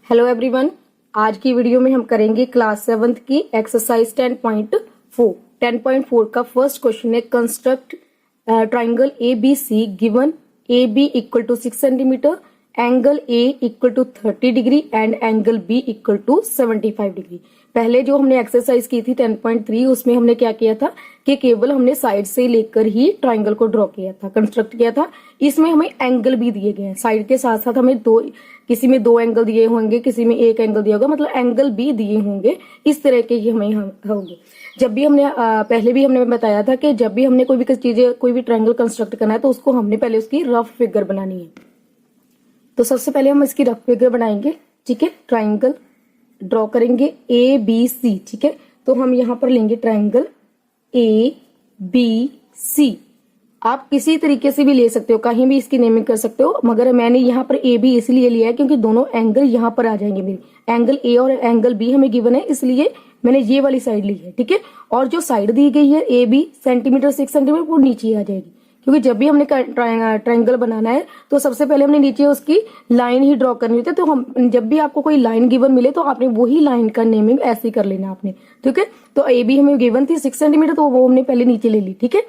Hello everyone, आज की video में हम करेंगे क्लास 7th की एक्सरसाइज 10.4। 10.4 का फर्स्ट क्वेश्चन है construct triangle A B C given A B equal to 6 centimetre, angle A equal to 30 degree and angle B equal to 75 degree. पहले जो हमने एक्सरसाइज की थी 10.3 उसमें हमने क्या किया था कि केवल हमने साइड से लेकर ही ट्राइंगल को ड्रॉ किया था, कंस्ट्रक्ट किया था। इसमें हमें एंगल भी दिए गए हैं, साइड के साथ साथ हमें किसी में 2 एंगल दिए होंगे, किसी में 1 एंगल दिया होगा, मतलब एंगल भी दिए होंगे। इस तरह के ही हमें होंगे। जब भी हमने पहले भी हमने बताया था कि जब भी हमने कोई भी चीजें कोई भी ट्राइंगल कंस्ट्रक्ट करना है तो उसको हमने पहले उसकी रफ फिगर बनानी है। तो सबसे पहले हम इसकी रफ फिगर बनाएंगे, ठीक है। ट्राइंगल ड्रॉ करेंगे ए बी सी, ठीक है। तो हम यहाँ पर लेंगे ट्राइंगल ए बी सी। आप किसी तरीके से भी ले सकते हो, कहीं भी इसकी नेमिंग कर सकते हो, मगर मैंने यहाँ पर ए बी इसलिए लिया है क्योंकि दोनों एंगल यहाँ पर आ जाएंगे। मेरे एंगल ए और एंगल बी हमें गिवन है, इसलिए मैंने ये वाली साइड ली है, ठीक है। और जो साइड दी गई है ए बी सेंटीमीटर 6 सेंटीमीटर वो नीचे आ जाएगी, क्योंकि जब भी हमने ट्राइंगल बनाना है तो सबसे पहले हमने नीचे उसकी लाइन ही ड्रॉ करनी होती है। तो हम जब भी आपको कोई लाइन गिवन मिले तो आपने वही लाइन का नेमिंग ऐसे ही कर लेना आपने, ठीक है। तो ए बी हमें गिवन थी 6 सेंटीमीटर, तो वो हमने पहले नीचे ले ली, ठीक है।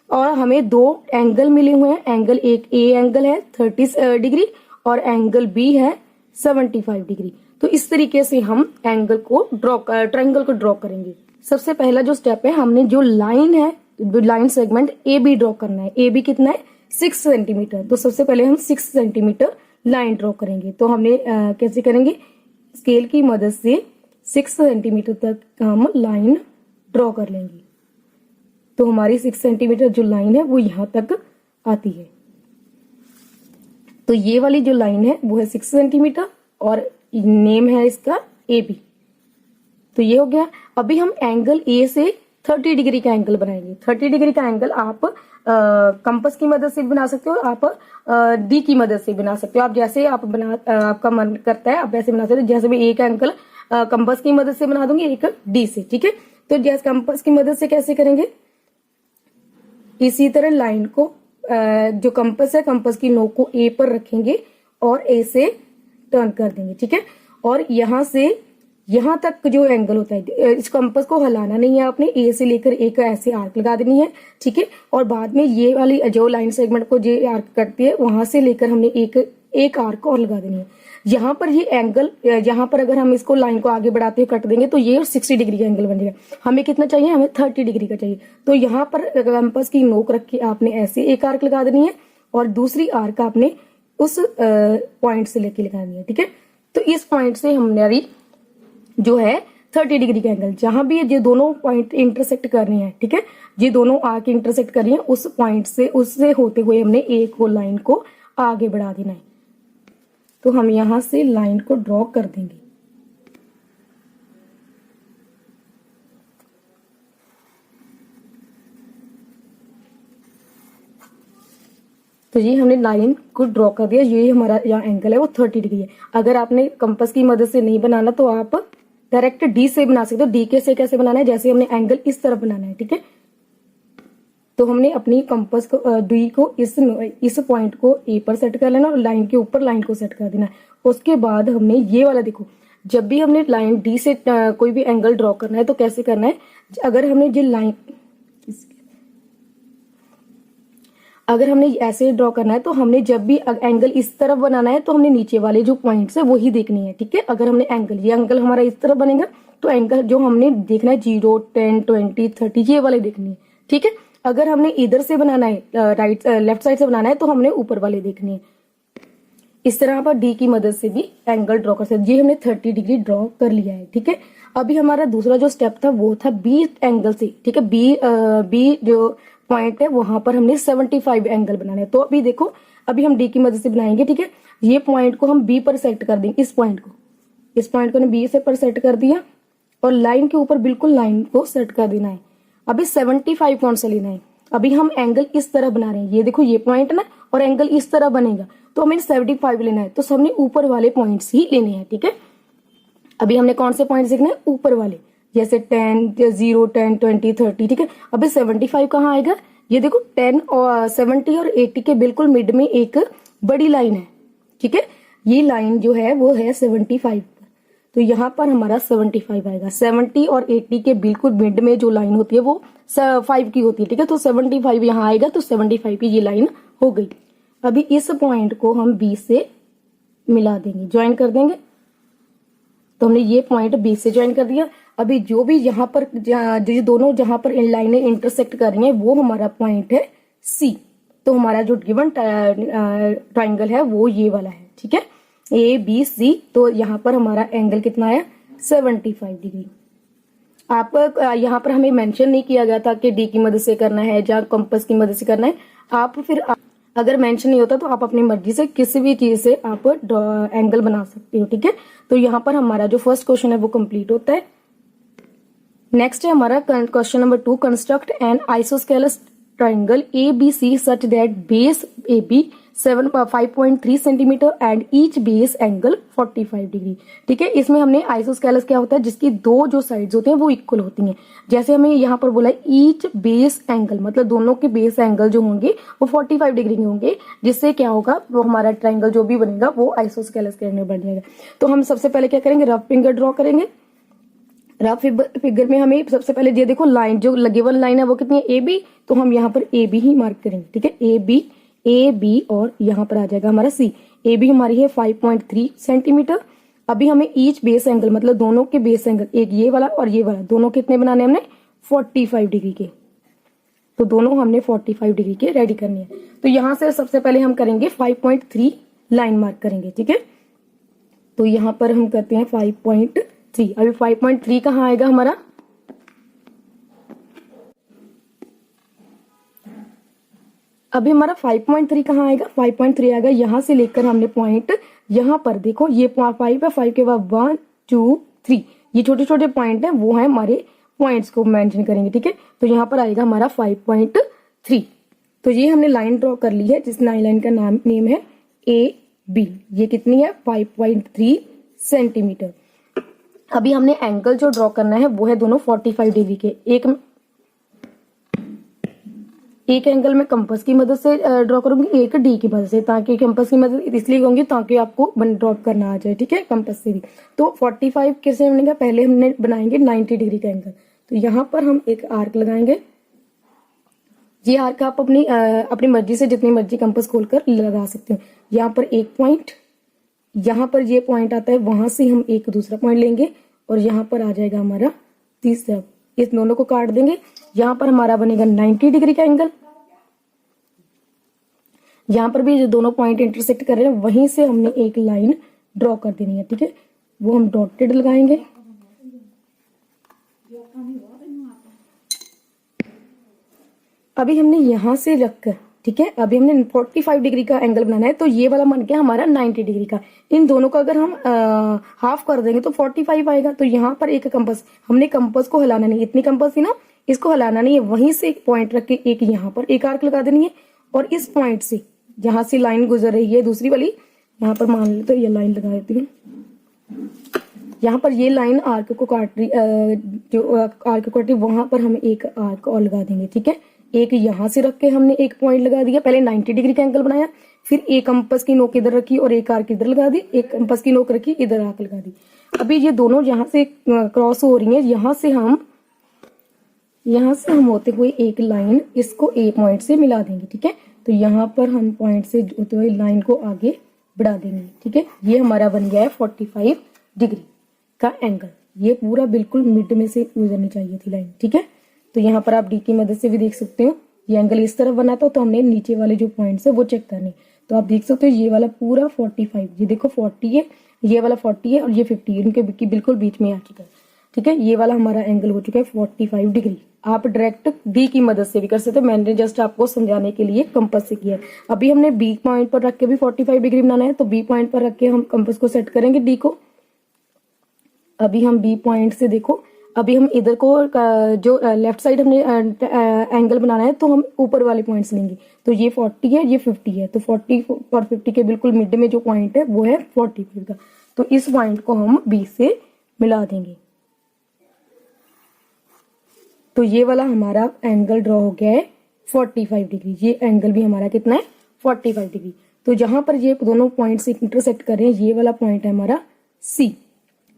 और हमें 2 एंगल मिले हुए हैं, एंगल एक ए एंगल है 30 डिग्री और एंगल बी है 75 डिग्री। तो इस तरीके से हम एंगल को ट्राइंगल को ड्रॉ करेंगे। सबसे पहला जो स्टेप है, हमने जो लाइन है, line segment A B draw करना है। ए बी कितना है 6 सेंटीमीटर। तो सबसे पहले हम 6 सेंटीमीटर लाइन ड्रॉ करेंगे। तो हमने कैसे करेंगे, स्केल की मदद से 6 सेंटीमीटर तक हम लाइन ड्रॉ कर लेंगे। तो हमारी 6 सेंटीमीटर जो लाइन है वो यहां तक आती है। तो ये वाली जो लाइन है वो है 6 सेंटीमीटर और नेम है इसका ए बी। तो ये हो गया। अभी हम एंगल ए से 30 डिग्री का एंगल बनाएंगे। 30 डिग्री का एंगल आप कंपास की मदद से भी बना सकते हो, आप डी की मदद से बना सकते हो। आप जैसे आपका मन करता है आप वैसे बना सकते हो। जैसे मैं एक एंगल कंपास की मदद से बना दूंगी, एक डी से, ठीक है। तो जैसे कंपास की मदद से कैसे करेंगे, इसी तरह लाइन को जो कंपास है, कंपास की नोक को ए पर रखेंगे और ए से टर्न कर देंगे, ठीक है। और यहां से यहां तक जो एंगल होता है, इस कंपास को हिलाना नहीं है आपने, ए से लेकर एक ऐसे आर्क लगा देनी है, ठीक है। और बाद में ये वाली जो लाइन सेगमेंट को जो आर्क कटती है वहां से लेकर हमने एक आर्क और लगा देनी है। यहाँ पर ये एंगल, यहाँ पर अगर हम इसको लाइन को आगे बढ़ाते हुए कट देंगे तो ये 60 डिग्री का एंगल बन जाएगा। हमें कितना चाहिए, हमें 30 डिग्री का चाहिए। तो यहाँ पर कंपास की नोक रख के आपने ऐसे एक आर्क लगा देनी है और दूसरी आर्क आपने उस पॉइंट से लेके लगानी है, ठीक है। तो इस पॉइंट से हमारी जो है 30 डिग्री का एंगल, जहां भी ये दोनों पॉइंट इंटरसेक्ट कर रहे हैं, ठीक है, ये दोनों आर्क इंटरसेक्ट कर रही हैं, उस पॉइंट से उससे होते हुए हमने एक वो लाइन को आगे बढ़ा देना है। तो हम यहां से लाइन को ड्रॉ कर देंगे। तो ये हमने लाइन को ड्रॉ कर दिया। ये हमारा यहाँ एंगल है वो 30 डिग्री है। अगर आपने कंपास की मदद से नहीं बनाना तो आप डायरेक्ट डी से बना सकते हो। डी के से कैसे बनाना है, जैसे हमने एंगल इस तरफ बनाना है, ठीक है। तो हमने अपनी कंपास को डी को इस पॉइंट को ए पर सेट कर लेना और लाइन के ऊपर लाइन को सेट कर देना है। उसके बाद हमने ये वाला, देखो, जब भी हमने लाइन डी से कोई भी एंगल ड्रॉ करना है तो कैसे करना है, अगर हमने ऐसे ड्रॉ करना है तो हमने जब भी एंगल इस तरफ बनाना है तो हमने नीचे वाले जो पॉइंट्स है वही देखनी है, ठीक है। अगर हमने ये एंगल हमारा इस तरफ बनेगा तो एंगल जो हमने देखना है 0, 10, 20, 30 ये वाले देखनी है, ठीक है। अगर हमने इधर से बनाना है, लेफ्ट साइड से बनाना है तो हमने ऊपर वाले देखनी है। इस तरह आप डी की मदद से भी एंगल ड्रॉ कर सकते हैं। ये हमने 30 डिग्री ड्रॉ कर लिया है, ठीक है। अभी हमारा दूसरा जो स्टेप था वो था बी एंगल से, ठीक है। बी जो पॉइंट है वहां पर हमने 75 एंगल बनाना है। तो अभी देखो, अभी हम डी की मदद से बनाएंगे, ठीक है। ये पॉइंट को हम बी पर सेट कर देंगे। इस पॉइंट को बी से पर सेट कर दिया और लाइन के ऊपर बिल्कुल लाइन को सेट कर देना है। अभी 75 कौन सा लेना है, अभी हम एंगल इस तरह बना रहे हैं, ये देखो ये पॉइंट ना, और एंगल इस तरह बनेगा तो हमें 75 लेना है। तो सबने ऊपर वाले पॉइंट्स ही लेने हैं, ठीक है। अभी हमने कौन से पॉइंट्स देखने हैं, ऊपर वाले, जैसे 10, 0, 10, 20, 30, ठीक है। अभी 75 कहाँ आएगा, ये देखो 10 और 70 और 80 के बिल्कुल मिड में एक बड़ी लाइन है, ठीक है। ये लाइन जो है वो है 75 पर, तो यहाँ पर हमारा 75 आएगा। 70 और 80 के बिल्कुल मिड में जो लाइन होती है वो 5 की होती है, ठीक है। तो 75 यहाँ आएगा, तो 75 की ये लाइन हो गई। अभी इस पॉइंट को हम बी से मिला देंगे, ज्वाइन कर देंगे। तो हमने ये पॉइंट बी से ज्वाइन कर दिया। अभी जो भी यहाँ पर जो दोनों जहां पर इन लाइनें इंटरसेक्ट कर रही हैं वो हमारा पॉइंट है सी। तो हमारा जो गिवन ट्राइंगल है वो ये वाला है, ठीक है, ए बी सी। तो यहाँ पर हमारा एंगल कितना है, 75 डिग्री। आप यहाँ पर हमें मेंशन नहीं किया गया था कि डी की मदद से करना है या कंपास की मदद से करना है। आप फिर अगर मेंशन नहीं होता तो आप अपनी मर्जी से किसी भी चीज से आप एंगल बना सकते हो, ठीक है। तो यहाँ पर हमारा जो फर्स्ट क्वेश्चन है वो कंप्लीट होता है। नेक्स्ट है हमारा question number 2, construct an isosceles triangle A B C such that base A B 5.3 centimetre and each base angle 45 degree, ठीक है। इसमें हमने आइसोस्केलस क्या होता है, जिसकी दो जो साइड्स होते हैं वो इक्वल होती हैं। जैसे हमें यहाँ पर बोला है ईच बेस एंगल, मतलब दोनों के बेस एंगल जो होंगे वो 45 डिग्री के होंगे, जिससे क्या होगा, वो हमारा ट्राइंगल जो भी बनेगा वो आइसोस्केलस के अंदर बन जाएगा। तो हम सबसे पहले क्या करेंगे, रफ फिगर ड्रॉ करेंगे। रफ फिगर में हमें सबसे पहले ये देखो लाइन जो गिवन लाइन है वो कितनी है, ए बी। तो हम यहाँ पर ए बी ही मार्क करेंगे, ठीक है, ए बी और यहाँ पर आ जाएगा हमारा सी। ए बी हमारी है 5.3 सेंटीमीटर। अभी हमें ईच बेस एंगल, मतलब दोनों के बेस एंगल, एक ये वाला और ये वाला, दोनों कितने बनाने हमने, 45 डिग्री के। तो दोनों हमने 45 डिग्री के रेडी करने हैं। तो यहाँ से सबसे पहले हम करेंगे 5.3 लाइन मार्क करेंगे, ठीक है। तो यहाँ पर हम करते हैं 5.3। अभी 5.3 कहाँ आएगा हमारा, अभी हमारा 5.3 कहाँ आएगा, 5.3 आएगा यहाँ से लेकर हमने पॉइंट यहाँ पर देखो ये 5 है, 5 के बाद 1 2 3 ये छोटे छोटे पॉइंट है, वो है हमारे पॉइंट्स को मेंशन करेंगे, ठीक है। तो यहाँ पर आएगा हमारा 5.3। तो ये हमने लाइन ड्रॉ कर ली है, जिस लाइन का नेम है ए बी। ये कितनी है, 5.3 सेंटीमीटर। अभी हमने एंगल जो ड्रॉ करना है वो है दोनों 45 डिग्री के। एक एंगल में कंपास की मदद से ड्रॉ करूंगी, एक डी की मदद से, ताकि कंपास की मदद इसलिए कहूंगी ताकि आपको ड्रॉप करना आ जाए, ठीक है, कंपास से भी। तो 45 कैसे बनेगा, पहले हमने बनाएंगे 90 डिग्री का एंगल। तो यहाँ पर हम एक आर्क लगाएंगे। ये आर्क आप अपनी मर्जी से जितनी मर्जी कंपास खोलकर लगा सकते हो। यहाँ पर एक पॉइंट, यहाँ पर ये पॉइंट आता है, वहां से हम एक दूसरा पॉइंट लेंगे और यहाँ पर आ जाएगा हमारा तीसरा। इस दोनों को काट देंगे, यहाँ पर हमारा बनेगा 90 डिग्री का एंगल। यहाँ पर भी जो दोनों पॉइंट इंटरसेक्ट कर रहे हैं वहीं से हमने एक लाइन ड्रॉ कर देनी है, ठीक है, वो हम डॉटेड लगाएंगे। अभी हमने यहां से रखकर, ठीक है, अभी हमने 45 डिग्री का एंगल बनाना है। तो ये वाला बन गया हमारा 90 डिग्री का। इन दोनों का अगर हम हाफ कर देंगे तो 45 आएगा। तो यहाँ पर एक कंपास, हमने कंपास को हिलाना नहीं, इतनी कंपास थी ना, इसको हिलाना नहीं है, वहीं से एक पॉइंट रख के एक यहाँ पर एक आर्क लगा देनी है। और इस पॉइंट से जहां से लाइन गुजर रही है दूसरी वाली, यहाँ पर मान लो तो ये लाइन लगा देती हूँ। यहाँ पर ये लाइन आर्क को काट रही, जो आर्क को काट रही, वहां पर हम एक आर्क और लगा देंगे, ठीक है। एक यहाँ से रख के हमने एक पॉइंट लगा दिया, पहले 90 डिग्री का एंगल बनाया, फिर एक कंपास की नोक इधर रखी और एक आर्क इधर लगा दी, एक कंपास की नोक रखी, इधर आर्क लगा दी। अभी ये दोनों यहाँ से क्रॉस हो रही है, यहाँ से हम होते हुए एक लाइन इसको ए पॉइंट से मिला देंगे, ठीक है। तो यहाँ पर हम पॉइंट से होते हुए लाइन को आगे बढ़ा देंगे, ठीक है। ये हमारा बन गया है 45 डिग्री का एंगल। ये पूरा बिल्कुल मिड में से गुजरनी चाहिए थी लाइन, ठीक है। तो यहाँ पर आप डी की मदद से भी देख सकते हो, ये एंगल इस तरफ बना था, तो हमने नीचे वाले जो पॉइंट्स है वो चेक करने। तो आप देख सकते हो ये वाला पूरा 45, ये देखो 40 है, ये वाला 40 है और ये 50 है, इनके बिल्कुल बीच में आ चुका है, ठीक है। ये वाला हमारा एंगल हो चुका है 45 डिग्री। आप डायरेक्ट डी की मदद से भी कर सकते हो, मैंने जस्ट आपको समझाने के लिए कंपास से किया है। अभी हमने बी पॉइंट पर रख के भी 45 डिग्री बनाना है, तो बी पॉइंट पर रख के हम कंपास को सेट करेंगे डी को। अभी हम बी पॉइंट से देखो, अभी हम इधर को जो लेफ्ट साइड हमने एंगल बनाना है, तो हम ऊपर वाले पॉइंट्स लेंगे। तो ये 40 है, ये 50 है, तो 40 और 50 के बिल्कुल मिड में जो पॉइंट है वो है 45 का। तो इस पॉइंट को हम बी से मिला देंगे। तो ये वाला हमारा एंगल ड्रॉ हो गया है 45 डिग्री। ये एंगल भी हमारा कितना है 45 डिग्री। तो जहां पर ये दोनों पॉइंट से इंटरसेक्ट कर रहे हैं, ये वाला पॉइंट है हमारा सी।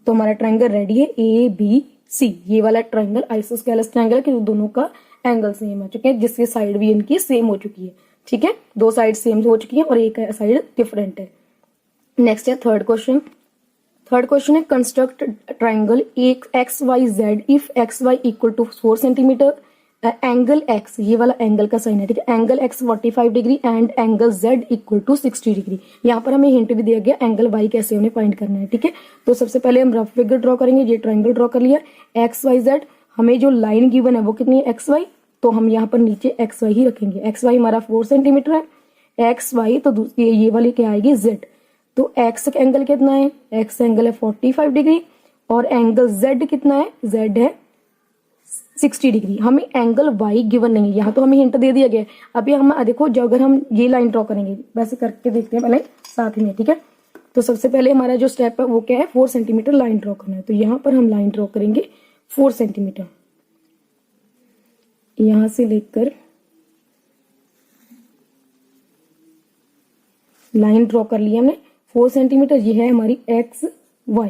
तो हमारा ट्रायंगल रेडी है ए बी सी। ये वाला ट्रायंगल आइसोस्केलस ट्रायंगल है कि दोनों का एंगल सेम हो चुके हैं, जिसकी साइड भी इनकी सेम हो चुकी है। ठीक है, दो साइड सेम हो चुकी है और एक साइड डिफरेंट है। नेक्स्ट है थर्ड क्वेश्चन। थर्ड क्वेश्चन है construct triangle X Y Z if X Y equal to 4 centimetre, angle X, ये वाला एंगल का साइन है, ठीक है, angle X 45 degree and angle Z equal to 60 degree. यहाँ पर हमें हिंट भी दिया गया एंगल वाई कैसे उन्हें फाइंड करना है। ठीक है, तो सबसे पहले हम रफ फिगर ड्रॉ करेंगे। ये ट्राइंगल ड्रॉ कर लिया, एक्स वाई जेड। हमें जो लाइन गिवन है वो कितनी है एक्स वाई, तो हम यहाँ पर नीचे एक्स वाई ही रखेंगे। एक्स वाई हमारा 4 सेंटीमीटर है, एक्स वाई तो दूसरी ये वाली क्या आएगी जेड। तो एक्स एंगल कितना है, एक्स एंगल है 45 डिग्री और एंगल जेड कितना है, जेड है 60 डिग्री। हमें एंगल वाई गिवन नहीं है, यहाँ तो हमें हिंट दे दिया गया है। अभी हम देखो, जो अगर हम ये लाइन ड्रॉ करेंगे, वैसे करके देखते हैं पहले साथ में। ठीक है, तो सबसे पहले हमारा जो स्टेप है वो क्या है, 4 सेंटीमीटर लाइन ड्रॉ करना है। तो यहाँ पर हम लाइन ड्रॉ करेंगे 4 सेंटीमीटर, यहां से लेकर लाइन ड्रॉ कर लिया हमने 4 सेंटीमीटर। ये है हमारी एक्स वाई,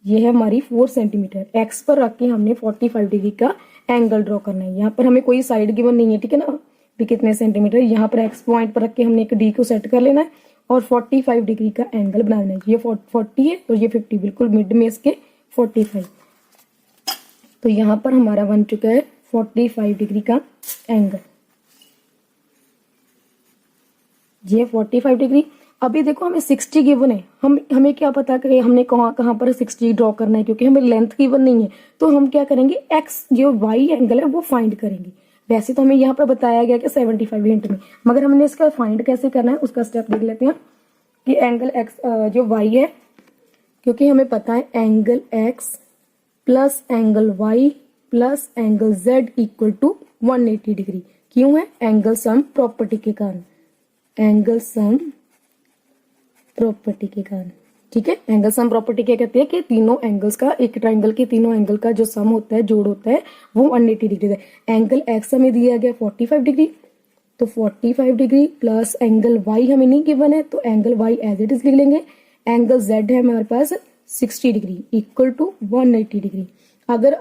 ये है हमारी 4 सेंटीमीटर। एक्स पर रख के हमने 45 डिग्री का एंगल ड्रॉ करना है। यहाँ पर हमें कोई साइड गिवन नहीं है, ठीक है ना, भी कितने सेंटीमीटर। यहाँ पर एक्स पॉइंट पर रख के हमने एक डी को सेट कर लेना है और 45 डिग्री का एंगल बनाना है। ये 40 है और ये 50, बिल्कुल मिड में इसके 45। तो यहाँ पर हमारा बन चुका है 45 डिग्री का एंगल, ये 45 डिग्री। अभी देखो हमें 60 गिवन है, हमें क्या पता कि हमने कहाँ पर 60 ड्रॉ करना है, क्योंकि हमें लेंथ गिवन नहीं है। तो हम क्या करेंगे, एक्स जो वाई एंगल है वो फाइंड करेंगे। वैसे तो हमें यहाँ पर बताया गया कि 75 हिंट में, मगर हमने इसका फाइंड कैसे करना है उसका स्टेप देख लेते हैं। कि एंगल एक्स जो वाई है, क्योंकि हमें पता है angle X plus angle Y plus angle Z equal to 180 degree. क्यों है, एंगल सम प्रॉपर्टी के कारण, एंगल सम प्रॉपर्टी के कारण। ठीक है, एंगल सम प्रॉपर्टी क्या कहते हैं कि तीनों एंगल्स का, एक ट्राइंगल के तीनों एंगल का जो सम होता है, जोड़ होता है, वो 180 डिग्री है। एंगल एक्स हमें दिया गया 45 डिग्री, तो 45 डिग्री प्लस एंगल वाई हमें नहीं गिवन है, तो angle Y as it is लिख लेंगे। एंगल जेड है हमारे पास 60 डिग्री इक्वल टू 180 डिग्री। अगर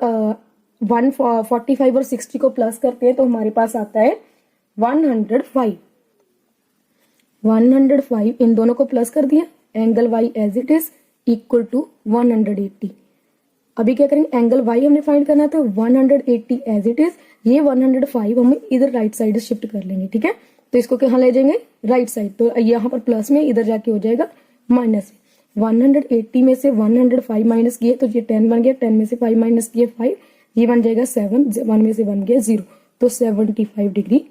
145 और 60 को प्लस करते हैं तो हमारे पास आता है 105। 105 इन दोनों को प्लस कर दिया, angle Y as it is equal to 180। अभी क्या करेंगे, एंगल वाई हमने फाइंड करना था, 180 एज इट इज। ये 105 हम इधर राइट साइड शिफ्ट कर लेंगे। ठीक है, तो इसको कहाँ ले जाएंगे, राइट साइड। तो यहाँ पर प्लस में, इधर जाके हो जाएगा माइनस में। 180 में से 105 माइनस किए तो ये 10 बन गया, 10 में से 5 माइनस किए 5, ये बन जाएगा 7, 1 में से 1 गया 0। तो 75 डिग्री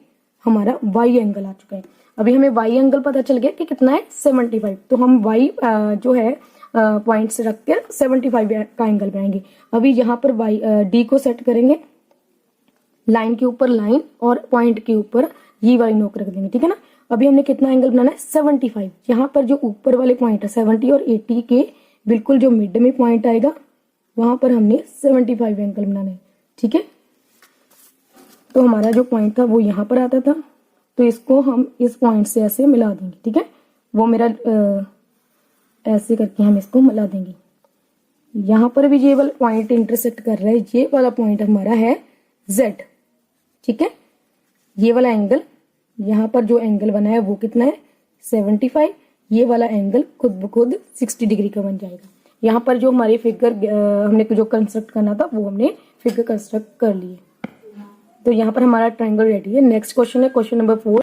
हमारा वाई एंगल आ चुका है। अभी हमें वाई एंगल पता चल गया कि कितना है 75। तो हम वाई जो है पॉइंट से रख कर 75 का एंगल बनाएंगे। अभी यहाँ पर वाई डी को सेट करेंगे, लाइन के ऊपर लाइन और पॉइंट के ऊपर ये वाली नोक रख देंगे। ठीक है ना, अभी हमने कितना एंगल बनाना है 75। यहाँ पर जो ऊपर वाले पॉइंट है 70 और 80 के बिल्कुल जो मिड में पॉइंट आएगा वहां पर हमने 75 एंगल बनाना है। ठीक है, तो हमारा जो पॉइंट था वो यहाँ पर आता था, तो इसको हम इस पॉइंट से ऐसे मिला देंगे। ठीक है, वो मेरा ऐसे करके हम इसको मिला देंगे। यहाँ पर भी ये वाला पॉइंट इंटरसेक्ट कर रहा है, ये वाला पॉइंट हमारा है Z। ठीक है, ये वाला एंगल, यहाँ पर जो एंगल बना है वो कितना है 75। ये वाला एंगल खुद ब खुद 60 डिग्री का बन जाएगा। यहाँ पर जो हमारी फिगर हमने जो कंस्ट्रक्ट करना था वो हमने फिगर कंस्ट्रक्ट कर लिए। तो यहाँ पर हमारा ट्रायंगल रेडी है। नेक्स्ट क्वेश्चन है क्वेश्चन नंबर 4।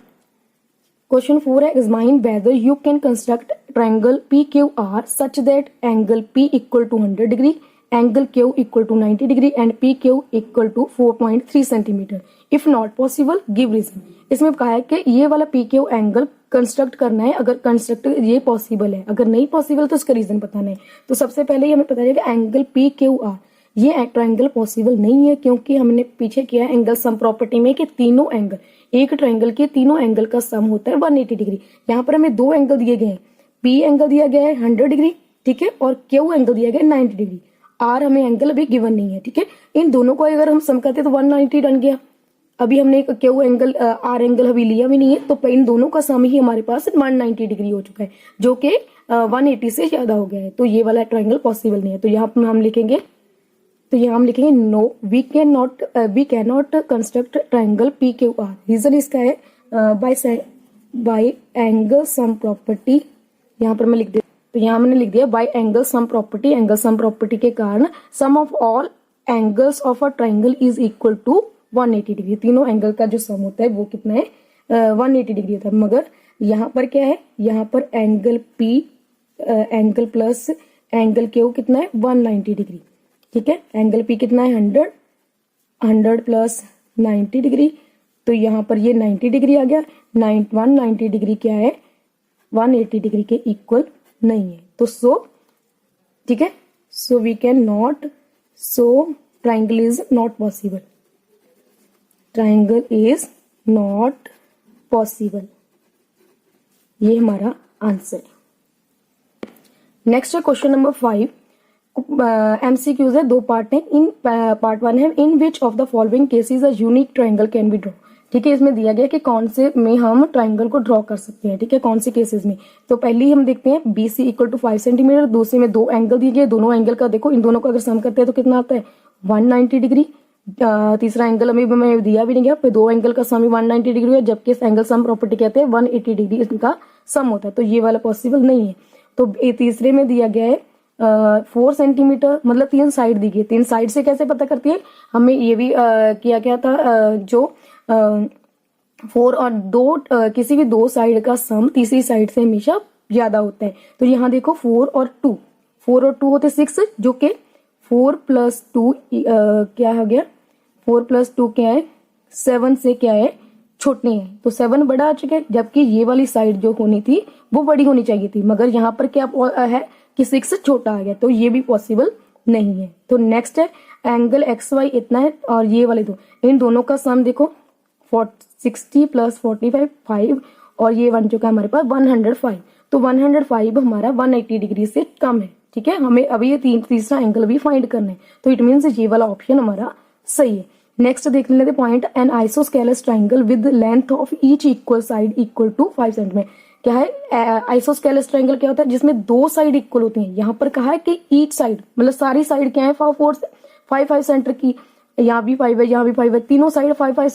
क्वेश्चन 4 है examine whether you can construct triangle P Q R such that angle P equal to 100 degree, angle Q equal to 90 degree and P Q equal to 4.3 centimetre. If not possible give reason. इसमें कहा है कि ये वाला P Q angle construct करना है, अगर construct ये पॉसिबल है, अगर नहीं पॉसिबल तो उसका रीजन बताना है। तो सबसे पहले हमें पता चलेगा एंगल पी क्यू आर ये ट्रायंगल पॉसिबल नहीं है, क्योंकि हमने पीछे किया है एंगल सम प्रॉपर्टी में कि तीनों एंगल, एक ट्रायंगल के तीनों एंगल का सम होता है 180 डिग्री। यहाँ पर हमें दो एंगल दिए गए हैं, पी एंगल दिया गया है 100 डिग्री, ठीक है, और क्यू एंगल दिया गया है 90 डिग्री। आर हमें एंगल अभी गिवन नहीं है, ठीक है। इन दोनों को अगर हम सम करते तो 190 बन गया। अभी हमने क्यू एंगल आर एंगल अभी लिया भी नहीं है, तो इन दोनों का सम ही हमारे पास 190 डिग्री हो चुका है, जो कि 180 से ज्यादा हो गया है। तो ये वाला ट्रायंगल पॉसिबल नहीं है। तो यहाँ पर हम लिखेंगे, no we can not construct triangle P Q R. Reason इसका है बाय एंगल सम प्रॉपर्टी। यहाँ पर मैं लिख दिया, तो यहाँ मैंने लिख दिया by angle sum property. Angle sum property के कारण sum of all angles of a triangle is equal to 180 degree. तीनों एंगल का जो सम होता है वो कितना है, 180 डिग्री होता है। मगर यहाँ पर क्या है, यहाँ पर angle P angle plus angle Q कितना है, 190 डिग्री, ठीक है। एंगल पी कितना है, 100 प्लस 90 डिग्री, तो यहाँ पर ये 90 डिग्री आ गया। 190 डिग्री क्या है, 180 डिग्री के इक्वल नहीं है। तो ठीक है, so we can not, so triangle is not possible, triangle is not possible, ये हमारा आंसर है। नेक्स्ट है क्वेश्चन नंबर 5। एमसीक्यूज है, 2 पार्ट है। इन पार्ट 1 है, in which of the following cases a unique triangle can be draw. ठीक है, इसमें दिया गया कि कौन से में हम ट्राइंगल को ड्रॉ कर सकते हैं, ठीक है, कौन से केसेस में। तो पहले ही हम देखते हैं BC इक्वल टू 5 सेंटीमीटर, दूसरे में 2 एंगल दिए गए, दोनों एंगल का देखो, इन दोनों को अगर सम करते हैं तो कितना आता है, 190 डिग्री। तीसरा एंगल हमें दिया भी नहीं गया, फिर 2 एंगल का सम 190 डिग्री है, जबकि इस एंगल सम प्रॉपर्टी कहते हैं 180 डिग्री इनका सम होता है, तो ये वाला पॉसिबल नहीं है। तो तीसरे में दिया गया है 4 सेंटीमीटर, मतलब 3 साइड दी गई। 3 साइड से कैसे पता करती है, हमें ये भी किया गया था, जो 4 और 2 किसी भी 2 साइड का सम तीसरी साइड से हमेशा ज्यादा होता है। तो यहाँ देखो 4 और 2 होते 6, जो कि 4 प्लस 2 क्या हो गया, 4 प्लस 2 क्या है, 7 से क्या है, छोटे हैं, तो 7 बड़ा आ चुका है, जबकि ये वाली साइड जो होनी थी वो बड़ी होनी चाहिए थी, मगर यहाँ पर क्या है कि 6 छोटा आ गया, तो ये भी पॉसिबल नहीं है। तो नेक्स्ट है एंगल XY इतना है, और ये वाले दो, इन दोनों का सम देखो 60 प्लस 45 5, और ये बन चुका है हमारे पास 105। तो 105 हमारा 180 डिग्री से कम है, ठीक है। हमें अभी ये तीसरा एंगल भी फाइंड करना है, तो इट मीन्स ये वाला ऑप्शन हमारा सही है। नेक्स्ट देख लेते point, an isosceles triangle with length of each equal side equal to 5 centimetre. क्या है आइसोस्केलस ट्राइंगल, क्या होता है, जिसमें 2 साइड इक्वल होती हैं। यहाँ पर कहा है कि ईच साइड मतलब सारी साइड क्या है, 5 सेंटीमीटर की, यहाँ भी 5 है, यहाँ भी 5 है, तीनों साइड 5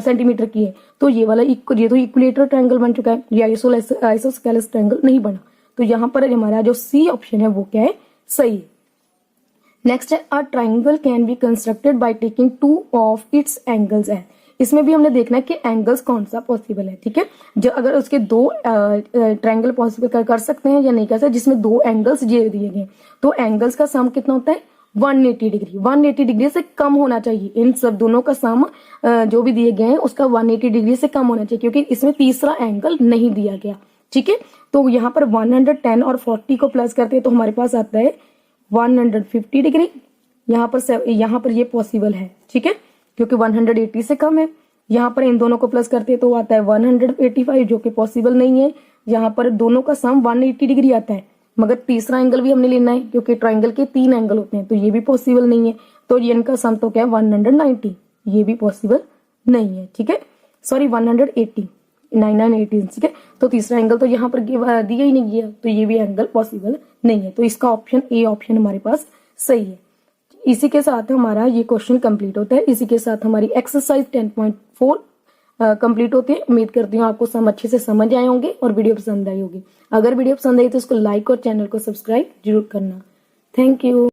सेंटीमीटर की है। तो ये वाला ये तो इक्विलेटरल ट्रायंगल बन चुका है, ये आइसोस्केलस ट्रायंगल नहीं बना। तो यहाँ पर हमारा जो C ऑप्शन है वो क्या है, सही है। नेक्स्ट है a triangle can be constructed by taking 2 of its angles है। इसमें भी हमने देखना है कि एंगल्स कौन सा पॉसिबल है, ठीक है। जो अगर उसके 2 ट्रायंगल पॉसिबल कर सकते हैं या नहीं कर सकते, जिसमें 2 एंगल्स दिए गए, तो एंगल्स का सम कितना होता है, 180 डिग्री। 180 डिग्री से कम होना चाहिए, इन सब दोनों का सम जो भी दिए गए हैं उसका 180 डिग्री से कम होना चाहिए, क्योंकि इसमें तीसरा एंगल नहीं दिया गया, ठीक है। तो यहाँ पर 110 और 40 को प्लस करते हैं तो हमारे पास आता है 150 डिग्री। यहाँ पर ये पॉसिबल है, ठीक है, क्योंकि 180 से कम है। यहाँ पर इन दोनों को प्लस करते हैं तो आता है 185, जो कि पॉसिबल नहीं है। यहाँ पर दोनों का सम 180 डिग्री आता है, मगर तीसरा एंगल भी हमने लेना है, क्योंकि ट्रायंगल के 3 एंगल होते हैं, तो ये भी पॉसिबल नहीं है। तो ये इनका सम तो क्या है, 190, ये भी पॉसिबल नहीं है, ठीक है। सॉरी 180, 9980, ठीक है। तो तीसरा एंगल तो यहाँ पर दिया ही नहीं गया, तो ये भी एंगल पॉसिबल नहीं है। तो इसका ऑप्शन ए ऑप्शन हमारे पास सही है। इसी के साथ हमारा ये क्वेश्चन कंप्लीट होता है। इसी के साथ हमारी एक्सरसाइज 10.4 कंप्लीट होती है। उम्मीद करती हूँ आपको सब अच्छे से समझ आए होंगे और वीडियो पसंद आई होगी। अगर वीडियो पसंद आई तो इसको लाइक और चैनल को सब्सक्राइब जरूर करना। Thank you.